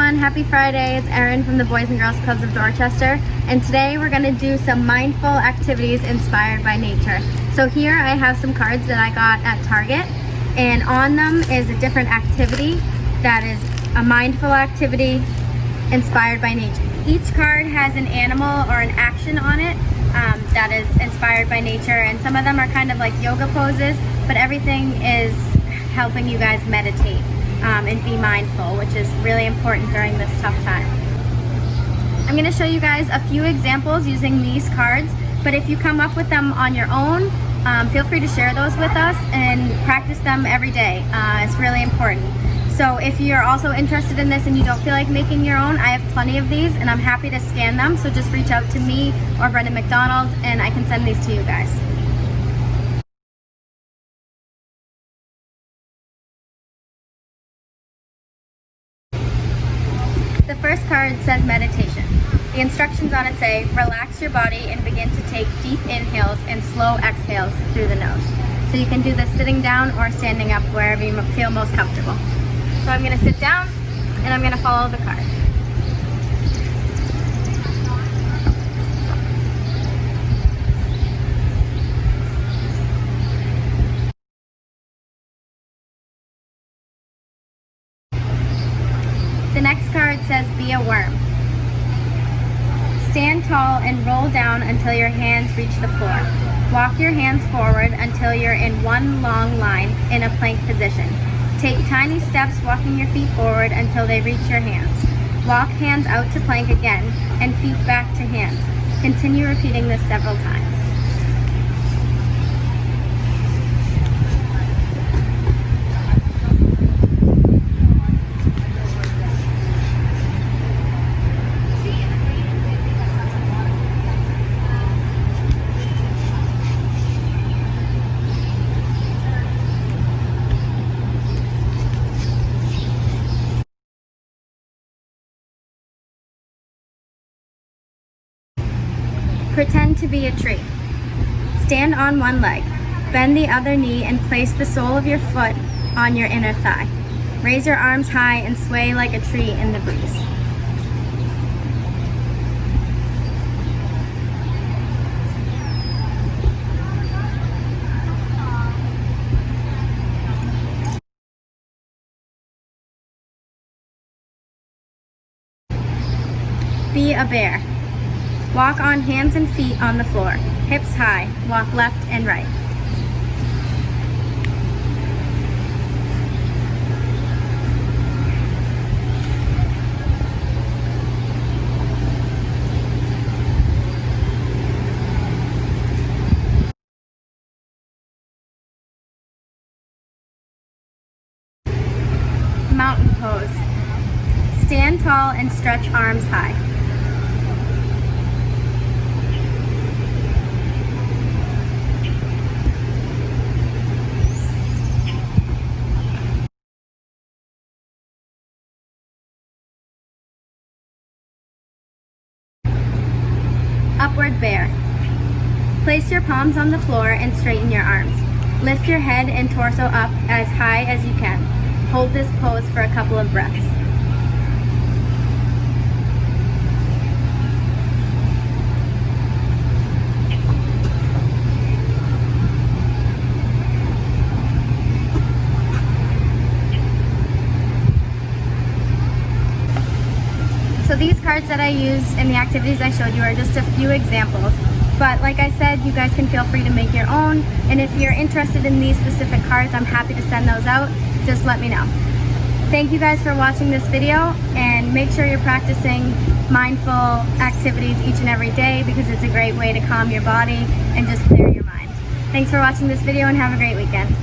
everyone, happy Friday. It's Erin from the Boys and Girls Clubs of Dorchester, and today we're going to do some mindful activities inspired by nature. So here I have some cards that I got at Target, and on them is a different activity that is a mindful activity inspired by nature. Each card has an animal or an action on it that is inspired by nature, and some of them are kind of like yoga poses, but everything is helping you guys meditate and be mindful, which is really important during this tough time. I'm going to show you guys a few examples using these cards, but if you come up with them on your own, feel free to share those with us and practice them every day. It's really important. So if you're also interested in this and you don't feel like making your own, I have plenty of these and I'm happy to scan them, so just reach out to me or Brenda McDonald and I can send these to you guys. The first card says meditation. The instructions on it say, relax your body and begin to take deep inhales and slow exhales through the nose. So you can do this sitting down or standing up, wherever you feel most comfortable. So I'm going to sit down and I'm going to follow the card. The next card says, be a worm. Stand tall and roll down until your hands reach the floor. Walk your hands forward until you're in one long line in a plank position. Take tiny steps walking your feet forward until they reach your hands. Walk hands out to plank again and feet back to hands. Continue repeating this several times. Pretend to be a tree. Stand on one leg. Bend the other knee and place the sole of your foot on your inner thigh. Raise your arms high and sway like a tree in the breeze. Be a bear. Walk on hands and feet on the floor, hips high, walk left and right. Mountain pose. Stand tall and stretch arms high. Upward bear. Place your palms on the floor and straighten your arms. Lift your head and torso up as high as you can. Hold this pose for a couple of breaths. So these cards that I use in the activities I showed you are just a few examples. But like I said, you guys can feel free to make your own. And if you're interested in these specific cards, I'm happy to send those out. Just let me know. Thank you guys for watching this video, and make sure you're practicing mindful activities each and every day, because it's a great way to calm your body and just clear your mind. Thanks for watching this video and have a great weekend.